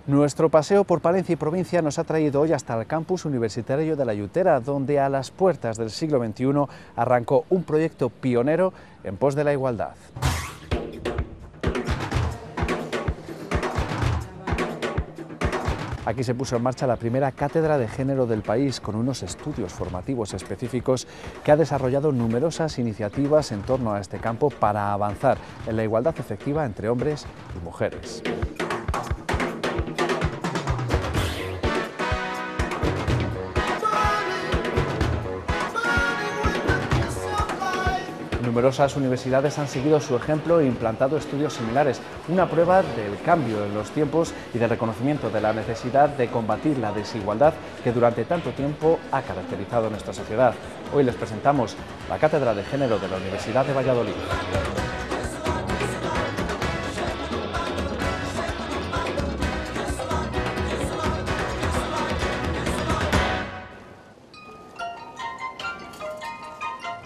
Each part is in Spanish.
Nuestro paseo por Palencia y provincia nos ha traído hoy hasta el campus universitario de La Yutera, donde a las puertas del siglo XXI arrancó un proyecto pionero en pos de la igualdad. Aquí se puso en marcha la primera cátedra de género del país, con unos estudios formativos específicos que ha desarrollado numerosas iniciativas en torno a este campo para avanzar en la igualdad efectiva entre hombres y mujeres. Numerosas universidades han seguido su ejemplo e implantado estudios similares, una prueba del cambio en los tiempos y del reconocimiento de la necesidad de combatir la desigualdad que durante tanto tiempo ha caracterizado nuestra sociedad. Hoy les presentamos la Cátedra de Género de la Universidad de Valladolid.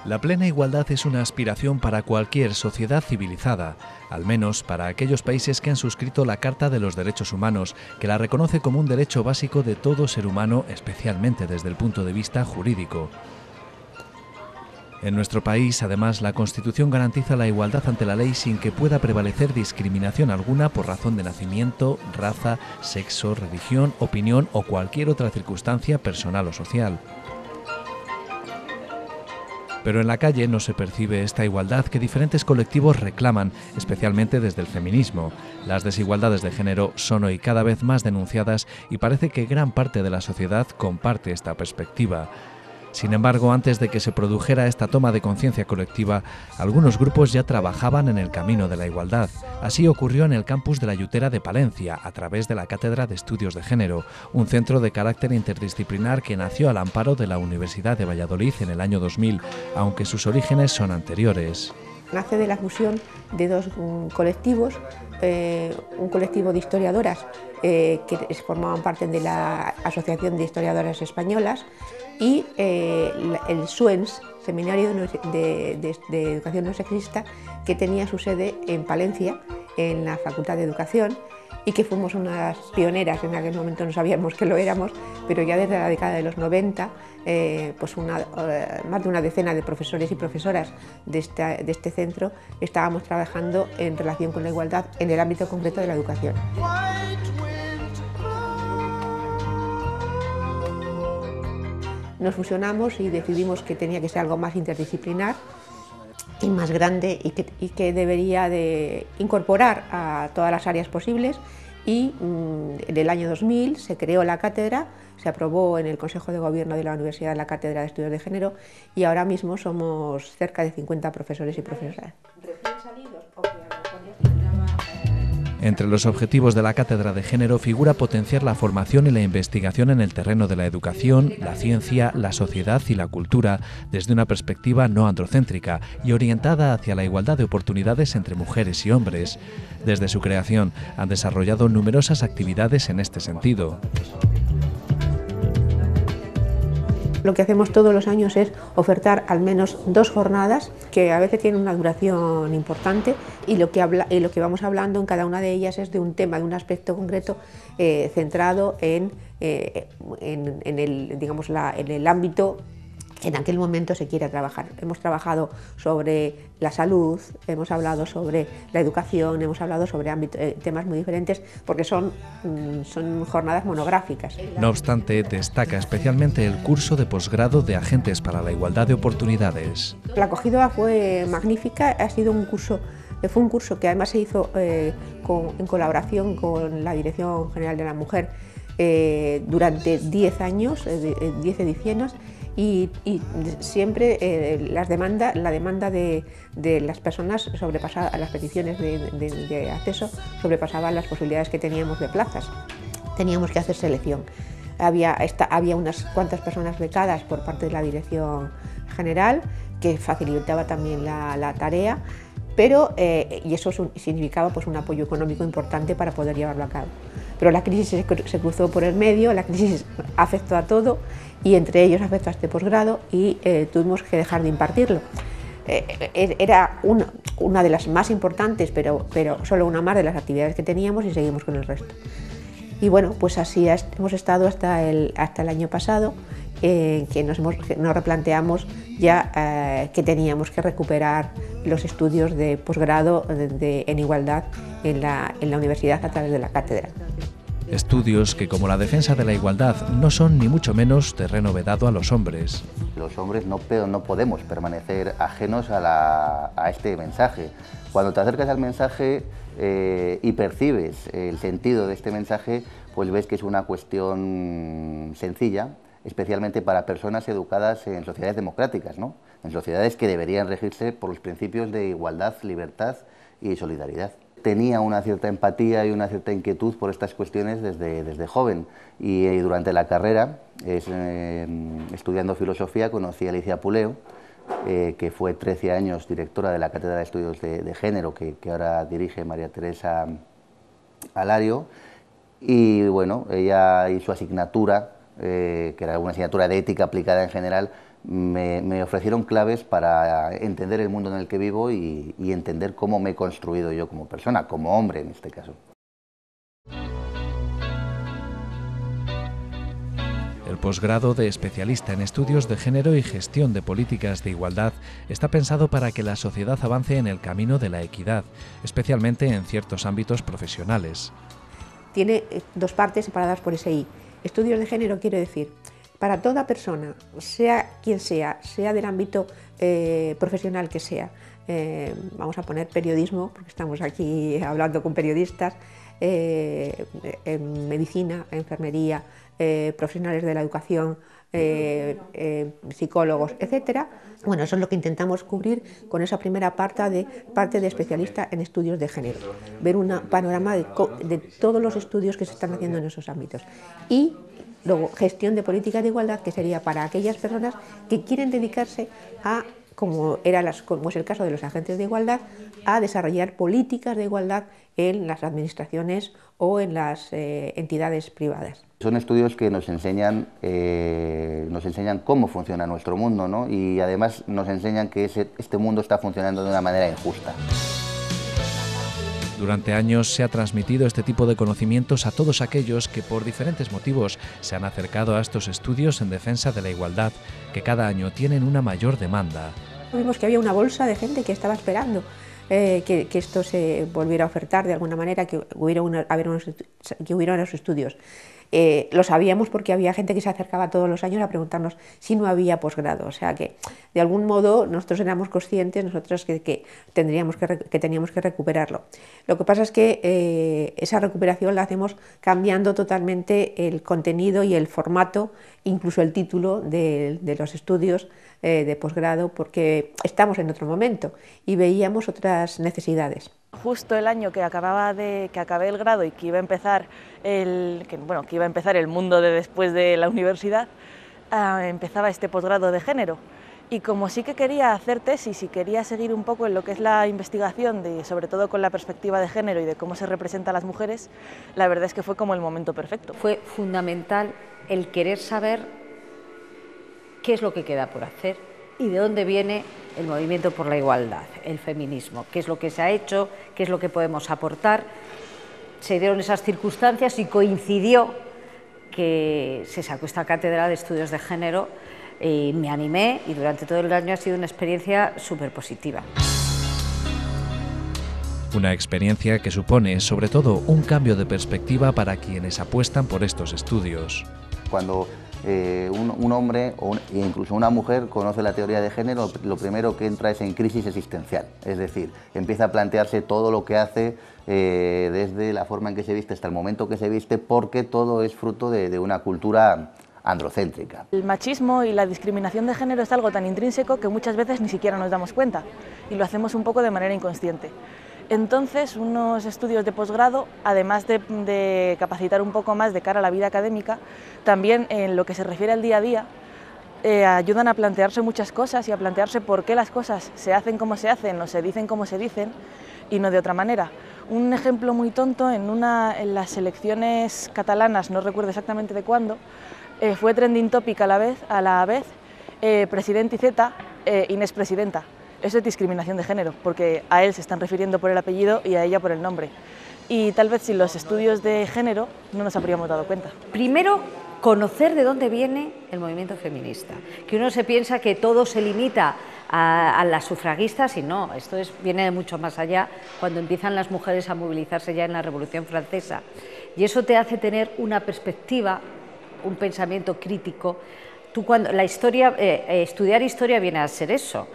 La plena igualdad es una aspiración para cualquier sociedad civilizada, al menos para aquellos países que han suscrito la Carta de los Derechos Humanos, que la reconoce como un derecho básico de todo ser humano, especialmente desde el punto de vista jurídico. En nuestro país, además, la Constitución garantiza la igualdad ante la ley sin que pueda prevalecer discriminación alguna por razón de nacimiento, raza, sexo, religión, opinión o cualquier otra circunstancia personal o social. Pero en la calle no se percibe esta igualdad que diferentes colectivos reclaman, especialmente desde el feminismo. Las desigualdades de género son hoy cada vez más denunciadas y parece que gran parte de la sociedad comparte esta perspectiva. Sin embargo, antes de que se produjera esta toma de conciencia colectiva, algunos grupos ya trabajaban en el camino de la igualdad. Así ocurrió en el campus de La Yutera de Palencia, a través de la Cátedra de Estudios de Género, un centro de carácter interdisciplinar que nació al amparo de la Universidad de Valladolid en el año 2000, aunque sus orígenes son anteriores. Nace de la fusión de dos colectivos, un colectivo de historiadoras que formaban parte de la Asociación de Historiadoras Españolas y el SUENS, Seminario de Educación No Sexista, que tenía su sede en Palencia, en la Facultad de Educación, y que fuimos unas pioneras. En aquel momento no sabíamos que lo éramos, pero ya desde la década de los 90, pues más de una decena de profesores y profesoras de este centro estábamos trabajando en relación con la igualdad en el ámbito concreto de la educación. Nos fusionamos y decidimos que tenía que ser algo más interdisciplinar y más grande y que debería de incorporar a todas las áreas posibles, y en el año 2000 se creó la cátedra, se aprobó en el Consejo de Gobierno de la Universidad la Cátedra de Estudios de Género, y ahora mismo somos cerca de 50 profesores y profesoras. Entre los objetivos de la Cátedra de Género figura potenciar la formación y la investigación en el terreno de la educación, la ciencia, la sociedad y la cultura desde una perspectiva no androcéntrica y orientada hacia la igualdad de oportunidades entre mujeres y hombres. Desde su creación han desarrollado numerosas actividades en este sentido. Lo que hacemos todos los años es ofertar al menos 2 jornadas que a veces tienen una duración importante, y lo que vamos hablando en cada una de ellas es de un tema, de un aspecto concreto centrado en el ámbito que en aquel momento se quiere trabajar. Hemos trabajado sobre la salud, hemos hablado sobre la educación, hemos hablado sobre temas muy diferentes, porque son jornadas monográficas. No obstante, destaca especialmente el curso de posgrado de Agentes para la Igualdad de Oportunidades. La acogida fue magnífica, fue un curso que además se hizo en colaboración con la Dirección General de la Mujer durante 10 años, 10 ediciones, y siempre la demanda de las personas sobrepasaba, las peticiones de acceso sobrepasaban las posibilidades que teníamos de plazas. Teníamos que hacer selección. Había unas cuantas personas becadas por parte de la Dirección General, que facilitaba también la tarea, pero, y eso significaba pues un apoyo económico importante para poder llevarlo a cabo. Pero la crisis se cruzó por el medio, la crisis afectó a todo, y entre ellos afectó a este posgrado, y tuvimos que dejar de impartirlo. Era una de las más importantes, pero solo una más de las actividades que teníamos, y seguimos con el resto. Y bueno, pues así hemos estado hasta el año pasado, que nos replanteamos ya que teníamos que recuperar los estudios de posgrado en igualdad en la universidad a través de la cátedra. Estudios que, como la defensa de la igualdad, no son ni mucho menos terreno vedado a los hombres. Los hombres no podemos permanecer ajenos a este mensaje. Cuando te acercas al mensaje y percibes el sentido de este mensaje, pues ves que es una cuestión sencilla, especialmente para personas educadas en sociedades democráticas, ¿no? En sociedades que deberían regirse por los principios de igualdad, libertad y solidaridad. Tenía una cierta empatía y una cierta inquietud por estas cuestiones desde joven, y durante la carrera, estudiando filosofía, conocí a Alicia Puleo, que fue 13 años directora de la Cátedra de Estudios de Género, que ahora dirige María Teresa Alario, y bueno, ella y su asignatura, que era una asignatura de ética aplicada en general, me ofrecieron claves para entender el mundo en el que vivo y entender cómo me he construido yo como persona, como hombre en este caso. El posgrado de especialista en estudios de género y gestión de políticas de igualdad está pensado para que la sociedad avance en el camino de la equidad, especialmente en ciertos ámbitos profesionales. Tiene dos partes separadas por ese I. Estudios de género quiere decir, para toda persona, sea quien sea del ámbito profesional que sea, vamos a poner periodismo, porque estamos aquí hablando con periodistas, en medicina, enfermería, profesionales de la educación, psicólogos, etcétera. Bueno, eso es lo que intentamos cubrir con esa primera parte de especialista en estudios de género, ver un panorama de todos los estudios que se están haciendo en esos ámbitos. Y luego, gestión de políticas de igualdad, que sería para aquellas personas que quieren dedicarse a, como es el caso de los agentes de igualdad, a desarrollar políticas de igualdad en las administraciones o en las entidades privadas. Son estudios que nos enseñan cómo funciona nuestro mundo, ¿no? Y además nos enseñan que este mundo está funcionando de una manera injusta. Durante años se ha transmitido este tipo de conocimientos a todos aquellos que por diferentes motivos se han acercado a estos estudios en defensa de la igualdad, que cada año tienen una mayor demanda. Vimos que había una bolsa de gente que estaba esperando que esto se volviera a ofertar de alguna manera, que hubiera unos estudios. Lo sabíamos porque había gente que se acercaba todos los años a preguntarnos si no había posgrado, o sea que de algún modo nosotros éramos conscientes, nosotros que teníamos que recuperarlo. Lo que pasa es que esa recuperación la hacemos cambiando totalmente el contenido y el formato, incluso el título de los estudios de posgrado, porque estamos en otro momento y veíamos otras necesidades. Justo el año que acabé el grado y que iba a empezar el mundo de después de la universidad, empezaba este posgrado de género. Y como sí que quería hacer tesis y quería seguir un poco en lo que es la investigación, sobre todo con la perspectiva de género y de cómo se representa a las mujeres, la verdad es que fue como el momento perfecto. Fue fundamental el querer saber qué es lo que queda por hacer y de dónde viene el movimiento por la igualdad, el feminismo, qué es lo que se ha hecho, qué es lo que podemos aportar. Se dieron esas circunstancias y coincidió que se sacó esta cátedra de estudios de género y me animé, y durante todo el año ha sido una experiencia súper positiva. Una experiencia que supone, sobre todo, un cambio de perspectiva para quienes apuestan por estos estudios. Cuando un hombre o incluso una mujer conoce la teoría de género, lo primero que entra es en crisis existencial, es decir, empieza a plantearse todo lo que hace, desde la forma en que se viste hasta el momento que se viste, porque todo es fruto de una cultura androcéntrica. El machismo y la discriminación de género es algo tan intrínseco que muchas veces ni siquiera nos damos cuenta y lo hacemos un poco de manera inconsciente. Entonces, unos estudios de posgrado, además de capacitar un poco más de cara a la vida académica, también en lo que se refiere al día a día, ayudan a plantearse muchas cosas y a plantearse por qué las cosas se hacen como se hacen o se dicen como se dicen y no de otra manera. Un ejemplo muy tonto, en las elecciones catalanas, no recuerdo exactamente de cuándo, fue trending topic a la vez presidente y Z, Inés presidenta. Eso es discriminación de género, porque a él se están refiriendo por el apellido y a ella por el nombre. y tal vez sin los estudios de género no nos habríamos dado cuenta. Primero, conocer de dónde viene el movimiento feminista, que uno se piensa que todo se limita a las sufragistas y no, esto viene de mucho más allá cuando empiezan las mujeres a movilizarse ya en la Revolución Francesa, y eso te hace tener una perspectiva, un pensamiento crítico. Tú cuando la historia, estudiar historia viene a ser eso,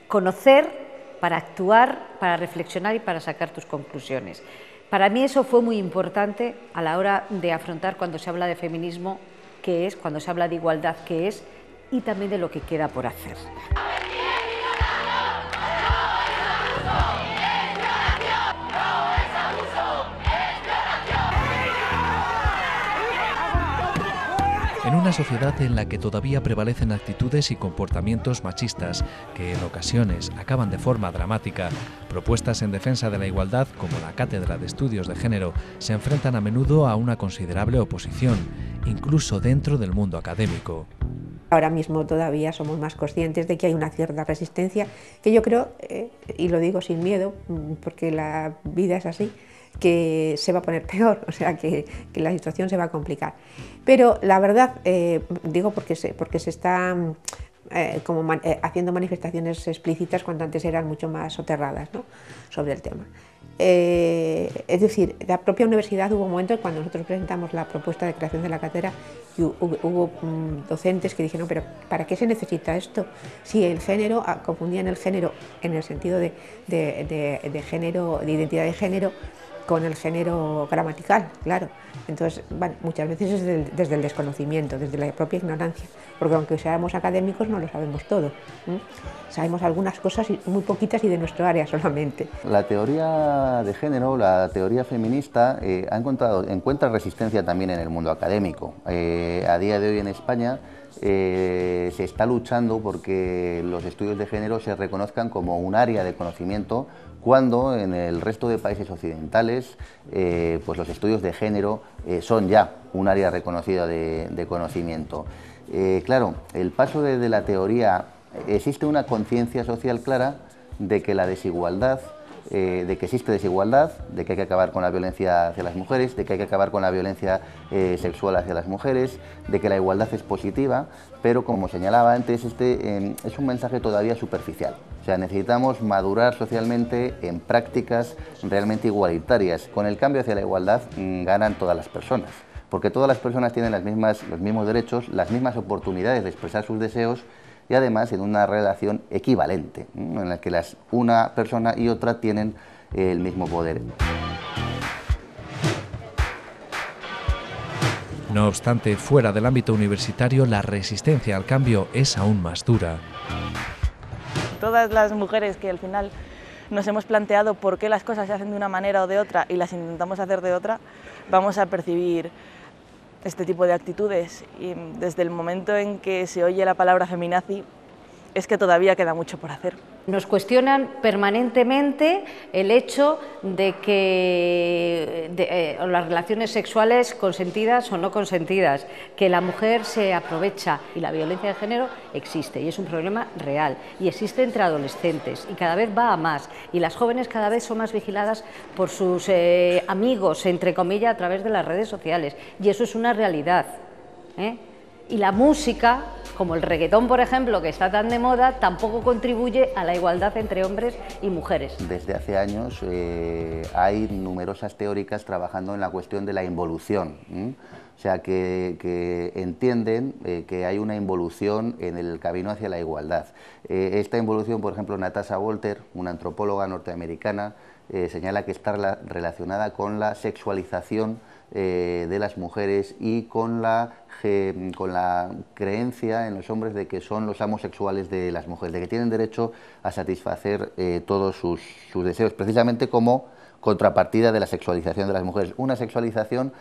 conocer para actuar, para reflexionar y para sacar tus conclusiones. Para mí eso fue muy importante a la hora de afrontar cuando se habla de feminismo, qué es, cuando se habla de igualdad, qué es, y también de lo que queda por hacer. En una sociedad en la que todavía prevalecen actitudes y comportamientos machistas que en ocasiones acaban de forma dramática, propuestas en defensa de la igualdad como la Cátedra de Estudios de Género se enfrentan a menudo a una considerable oposición, incluso dentro del mundo académico. Ahora mismo todavía somos más conscientes de que hay una cierta resistencia, que yo creo, y lo digo sin miedo, porque la vida es así, que se va a poner peor, o sea, que la situación se va a complicar. Pero la verdad, digo porque se está haciendo manifestaciones explícitas cuando antes eran mucho más soterradas, ¿no?, sobre el tema. Es decir, la propia universidad hubo momentos cuando nosotros presentamos la propuesta de creación de la cátedra y hubo docentes que dijeron, pero ¿para qué se necesita esto? Si el género, confundían el género en el sentido de género, de identidad de género, con el género gramatical, claro. Entonces, bueno, muchas veces es desde el desconocimiento, desde la propia ignorancia, porque aunque seamos académicos no lo sabemos todo. Sabemos algunas cosas, muy poquitas, y de nuestro área solamente. La teoría de género, la teoría feminista, encuentra resistencia también en el mundo académico. A día de hoy en España se está luchando porque los estudios de género se reconozcan como un área de conocimiento, cuando en el resto de países occidentales pues los estudios de género son ya un área reconocida de conocimiento. Claro, el paso de la teoría, existe una conciencia social clara de que la desigualdad, de que existe desigualdad, de que hay que acabar con la violencia hacia las mujeres, de que hay que acabar con la violencia sexual hacia las mujeres, de que la igualdad es positiva, pero como señalaba antes, es un mensaje todavía superficial. O sea, necesitamos madurar socialmente en prácticas realmente igualitarias. Con el cambio hacia la igualdad ganan todas las personas, porque todas las personas tienen los mismos derechos, las mismas oportunidades de expresar sus deseos, y además en una relación equivalente, en la que una persona y otra tienen el mismo poder. No obstante, fuera del ámbito universitario, la resistencia al cambio es aún más dura. Todas las mujeres que al final nos hemos planteado por qué las cosas se hacen de una manera o de otra y las intentamos hacer de otra, vamos a percibir este tipo de actitudes, y desde el momento en que se oye la palabra feminazi es que todavía queda mucho por hacer. Nos cuestionan permanentemente el hecho de que las relaciones sexuales consentidas o no consentidas, que la mujer se aprovecha, y la violencia de género existe y es un problema real y existe entre adolescentes y cada vez va a más, y las jóvenes cada vez son más vigiladas por sus amigos, entre comillas, a través de las redes sociales, y eso es una realidad, Y la música, como el reggaetón, por ejemplo, que está tan de moda, tampoco contribuye a la igualdad entre hombres y mujeres. Desde hace años hay numerosas teóricas trabajando en la cuestión de la involución, o sea, que entienden que hay una involución en el camino hacia la igualdad. Esta involución, por ejemplo, Natasha Walter, una antropóloga norteamericana, señala que está relacionada con la sexualización de las mujeres y con la creencia en los hombres de que son los amos sexuales de las mujeres, de que tienen derecho a satisfacer todos sus deseos, precisamente como contrapartida de la sexualización de las mujeres, una sexualización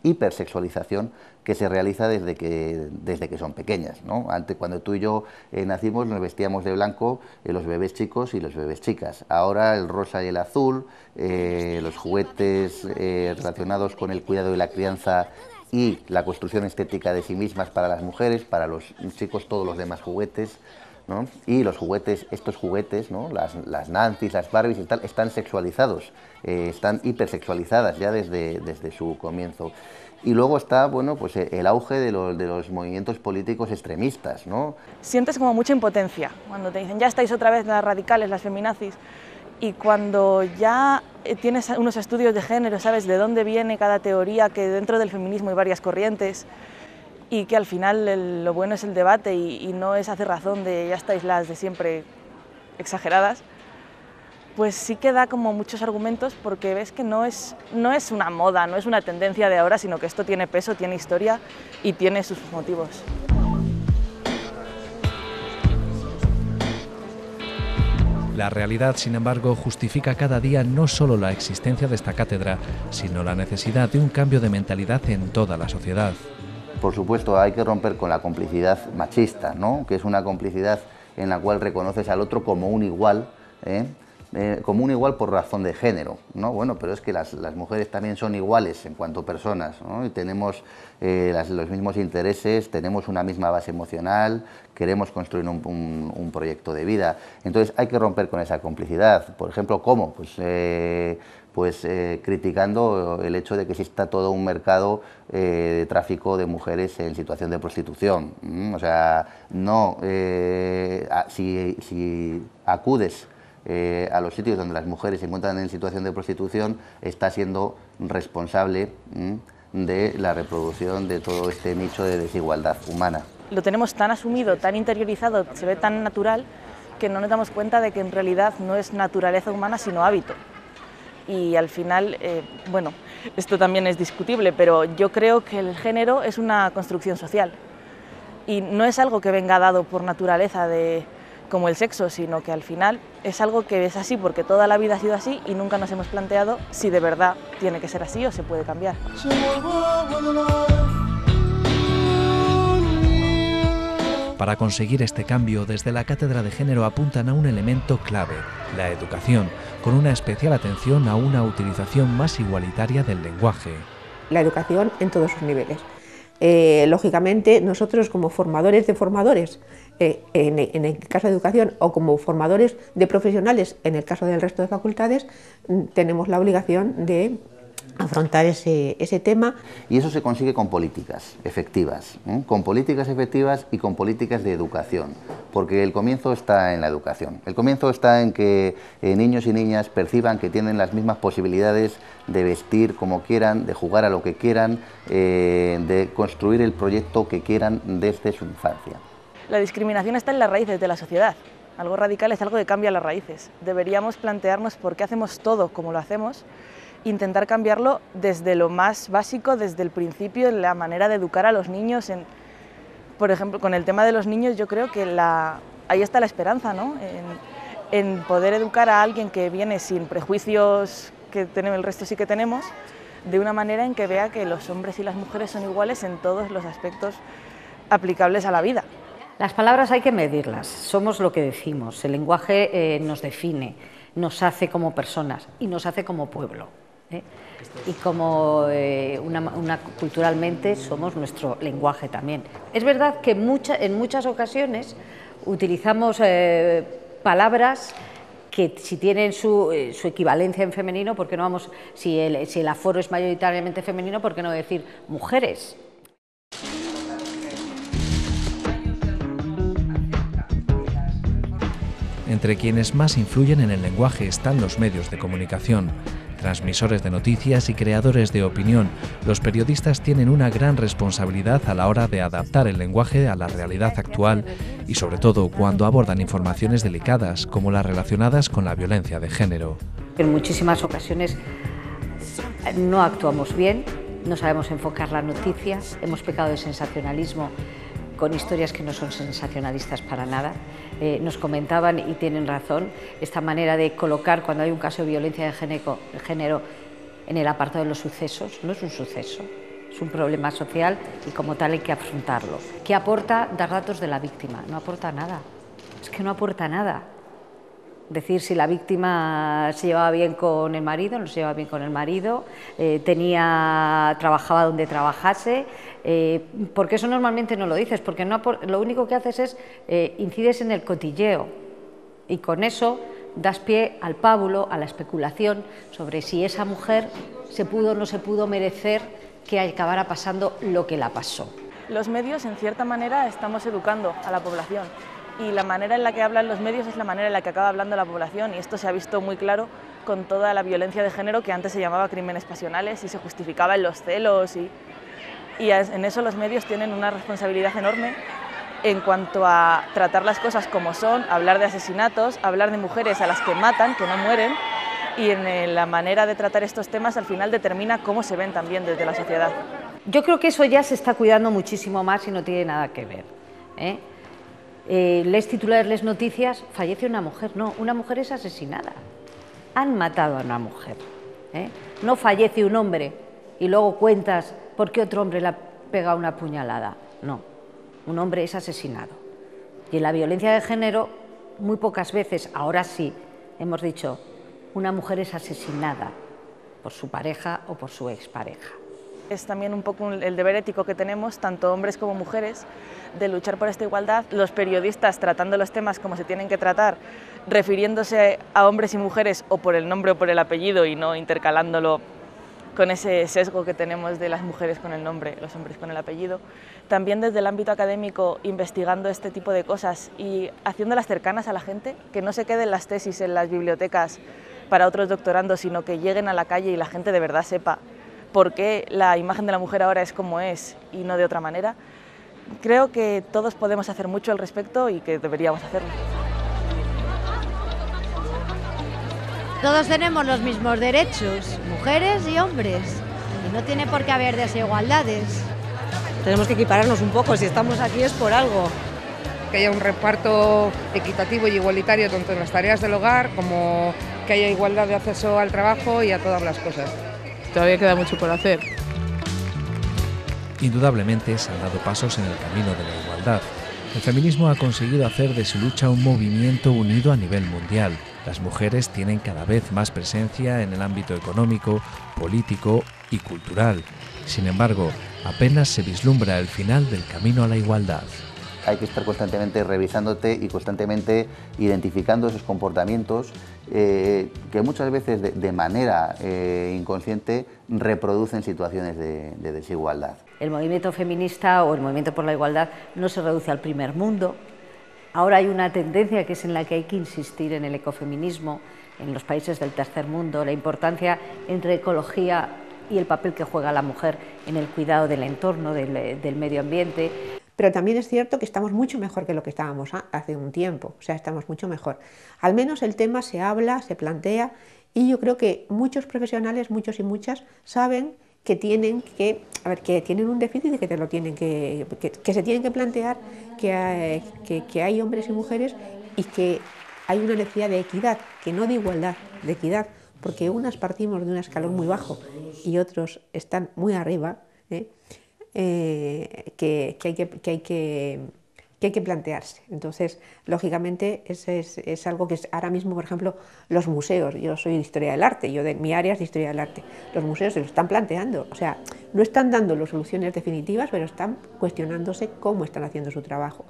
hipersexualización que se realiza desde que son pequeñas, ¿no? Antes, cuando tú y yo nacimos, nos vestíamos de blanco los bebés chicos y los bebés chicas. Ahora el rosa y el azul, los juguetes relacionados con el cuidado y la crianza y la construcción estética de sí mismas para las mujeres, para los chicos todos los demás juguetes, ¿no? Y los juguetes, estos juguetes, ¿no? Las Nancy's, las Barbies y tal, están sexualizados, están hipersexualizadas ya desde su comienzo. Y luego está, bueno, pues el auge de los movimientos políticos extremistas, ¿no? Sientes como mucha impotencia cuando te dicen, ya estáis otra vez las radicales, las feminazis, y cuando ya tienes unos estudios de género, sabes de dónde viene cada teoría, que dentro del feminismo hay varias corrientes, y que al final lo bueno es el debate y no es hacer razón de ya estáis las de siempre exageradas, pues sí que da como muchos argumentos, porque ves que no es una moda, no es una tendencia de ahora, sino que esto tiene peso, tiene historia y tiene sus motivos. La realidad, sin embargo, justifica cada día no solo la existencia de esta cátedra, sino la necesidad de un cambio de mentalidad en toda la sociedad. Por supuesto, hay que romper con la complicidad machista, ¿no? Que es una complicidad en la cual reconoces al otro como un igual, como un igual por razón de género, ¿no? Bueno, pero es que las mujeres también son iguales en cuanto a personas, ¿no? Y tenemos los mismos intereses, tenemos una misma base emocional, queremos construir un proyecto de vida. Entonces hay que romper con esa complicidad. Por ejemplo, ¿cómo? Pues criticando el hecho de que exista todo un mercado de tráfico de mujeres en situación de prostitución. O sea, no, si acudes a los sitios donde las mujeres se encuentran en situación de prostitución, está siendo responsable de la reproducción de todo este nicho de desigualdad humana. Lo tenemos tan asumido, tan interiorizado, se ve tan natural, que no nos damos cuenta de que en realidad no es naturaleza humana, sino hábito. Y al final, bueno, esto también es discutible, pero yo creo que el género es una construcción social y no es algo que venga dado por naturaleza como el sexo, sino que al final es algo que es así porque toda la vida ha sido así y nunca nos hemos planteado si de verdad tiene que ser así o se puede cambiar. Para conseguir este cambio, desde la Cátedra de Género apuntan a un elemento clave, la educación, con una especial atención a una utilización más igualitaria del lenguaje. La educación en todos sus niveles. Lógicamente, nosotros como formadores de formadores, en el caso de educación, o como formadores de profesionales, en el caso del resto de facultades, tenemos la obligación de afrontar ese tema. Y eso se consigue con políticas efectivas, con políticas efectivas y con políticas de educación, porque el comienzo está en la educación. El comienzo está en que niños y niñas perciban que tienen las mismas posibilidades de vestir como quieran, de jugar a lo que quieran, de construir el proyecto que quieran desde su infancia. La discriminación está en las raíces de la sociedad. Algo radical es algo que cambia las raíces. Deberíamos plantearnos por qué hacemos todo como lo hacemos, intentar cambiarlo desde lo más básico, desde el principio, en la manera de educar a los niños. Por ejemplo, con el tema de los niños, yo creo que ahí está la esperanza, ¿no? En poder educar a alguien que viene sin prejuicios que tenemos, el resto sí que tenemos, de una manera en que vea que los hombres y las mujeres son iguales en todos los aspectos aplicables a la vida. Las palabras hay que medirlas, somos lo que decimos, el lenguaje nos define, nos hace como personas y nos hace como pueblo. Y como culturalmente somos nuestro lenguaje también. Es verdad que en muchas ocasiones utilizamos palabras que si tienen su equivalencia en femenino, ¿por qué no vamos, si el aforo es mayoritariamente femenino, ¿por qué no decir mujeres? Entre quienes más influyen en el lenguaje están los medios de comunicación. Transmisores de noticias y creadores de opinión, los periodistas tienen una gran responsabilidad a la hora de adaptar el lenguaje a la realidad actual y sobre todo cuando abordan informaciones delicadas como las relacionadas con la violencia de género. En muchísimas ocasiones no actuamos bien, no sabemos enfocar la noticia, hemos pecado de sensacionalismo con historias que no son sensacionalistas para nada. Nos comentaban, y tienen razón, esta manera de colocar cuando hay un caso de violencia de género en el apartado de los sucesos. No es un suceso, es un problema social y como tal hay que afrontarlo. ¿Qué aporta dar datos de la víctima? No aporta nada, es que no aporta nada. decir si la víctima se llevaba bien con el marido, no se llevaba bien con el marido, trabajaba donde trabajase, porque eso normalmente no lo dices, porque lo único que haces es incides en el cotilleo y con eso das pie al pábulo, a la especulación sobre si esa mujer se pudo o no se pudo merecer que acabara pasando lo que la pasó. Los medios, en cierta manera, estamos educando a la población y la manera en la que hablan los medios es la manera en la que acaba hablando la población, y esto se ha visto muy claro con toda la violencia de género que antes se llamaba crímenes pasionales y se justificaba en los celos, y en eso los medios tienen una responsabilidad enorme en cuanto a tratar las cosas como son, hablar de asesinatos, hablar de mujeres a las que matan, que no mueren, y en la manera de tratar estos temas al final determina cómo se ven también desde la sociedad. Yo creo que eso ya se está cuidando muchísimo más y no tiene nada que ver, lees titulares, lees noticias, fallece una mujer. No, una mujer es asesinada. Han matado a una mujer. No fallece un hombre y luego cuentas por qué otro hombre le ha pegado una puñalada. No, un hombre es asesinado. Y en la violencia de género, muy pocas veces, ahora sí, hemos dicho, una mujer es asesinada por su pareja o por su expareja. Es también un poco el deber ético que tenemos, tanto hombres como mujeres, de luchar por esta igualdad. Los periodistas tratando los temas como se tienen que tratar, refiriéndose a hombres y mujeres o por el nombre o por el apellido y no intercalándolo con ese sesgo que tenemos de las mujeres con el nombre, los hombres con el apellido. También desde el ámbito académico, investigando este tipo de cosas y haciéndolas cercanas a la gente, que no se queden las tesis en las bibliotecas para otros doctorandos, sino que lleguen a la calle y la gente de verdad sepa por qué la imagen de la mujer ahora es como es y no de otra manera. Creo que todos podemos hacer mucho al respecto y que deberíamos hacerlo. Todos tenemos los mismos derechos, mujeres y hombres, y no tiene por qué haber desigualdades. Tenemos que equipararnos un poco, si estamos aquí es por algo. Que haya un reparto equitativo y igualitario tanto en las tareas del hogar como que haya igualdad de acceso al trabajo y a todas las cosas. Todavía queda mucho por hacer. Indudablemente se han dado pasos en el camino de la igualdad. El feminismo ha conseguido hacer de su lucha un movimiento unido a nivel mundial. Las mujeres tienen cada vez más presencia en el ámbito económico, político y cultural. Sin embargo, apenas se vislumbra el final del camino a la igualdad. Hay que estar constantemente revisándote y constantemente identificando esos comportamientos que muchas veces de manera inconsciente reproducen situaciones de desigualdad. El movimiento feminista o el movimiento por la igualdad no se reduce al primer mundo. Ahora hay una tendencia que es en la que hay que insistir en el ecofeminismo, en los países del tercer mundo, la importancia entre ecología y el papel que juega la mujer en el cuidado del entorno, del medio ambiente. Pero también es cierto que estamos mucho mejor que lo que estábamos hace un tiempo, o sea, estamos mucho mejor. Al menos el tema se habla, se plantea, y yo creo que muchos profesionales, muchos y muchas, saben que tienen que tienen un déficit y que se tienen que plantear que hay hombres y mujeres y que hay una necesidad de equidad, que no de igualdad, de equidad, porque unas partimos de un escalón muy bajo y otros están muy arriba, que hay que plantearse. Entonces, lógicamente, es algo que es ahora mismo, por ejemplo, los museos. Yo soy de Historia del Arte, mi área es de Historia del Arte. Los museos se lo están planteando, o sea, no están dando las soluciones definitivas, pero están cuestionándose cómo están haciendo su trabajo.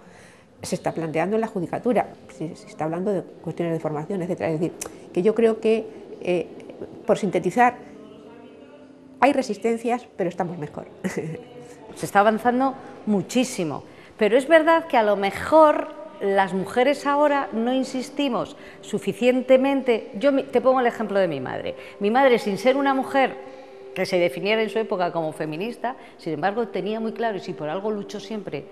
Se está planteando en la judicatura, se está hablando de cuestiones de formación, etc. Es decir, que yo creo que, por sintetizar, hay resistencias, pero estamos mejor. Se está avanzando muchísimo. Pero es verdad que a lo mejor las mujeres ahora no insistimos suficientemente. Yo te pongo el ejemplo de mi madre. Mi madre, sin ser una mujer que se definiera en su época como feminista, sin embargo tenía muy claro, y si por algo luchó siempre,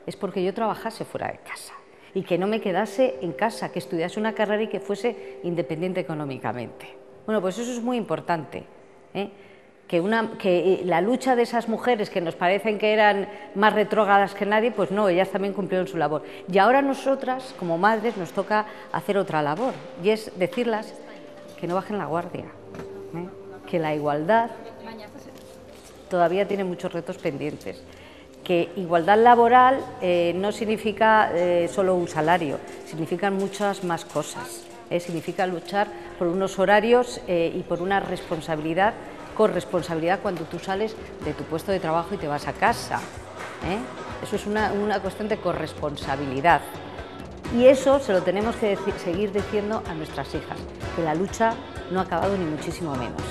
es porque yo trabajase fuera de casa y que no me quedase en casa, que estudiase una carrera y que fuese independiente económicamente. Bueno, pues eso es muy importante, que la lucha de esas mujeres que nos parecen que eran más retrógradas que nadie, pues no, ellas también cumplieron su labor. Y ahora nosotras, como madres, nos toca hacer otra labor, y es decirlas que no bajen la guardia, que la igualdad todavía tiene muchos retos pendientes, que igualdad laboral no significa solo un salario, significan muchas más cosas. significa luchar por unos horarios y por una responsabilidad, corresponsabilidad cuando tú sales de tu puesto de trabajo y te vas a casa. Eso es una cuestión de corresponsabilidad. Y eso se lo tenemos que seguir diciendo a nuestras hijas, que la lucha no ha acabado ni muchísimo menos.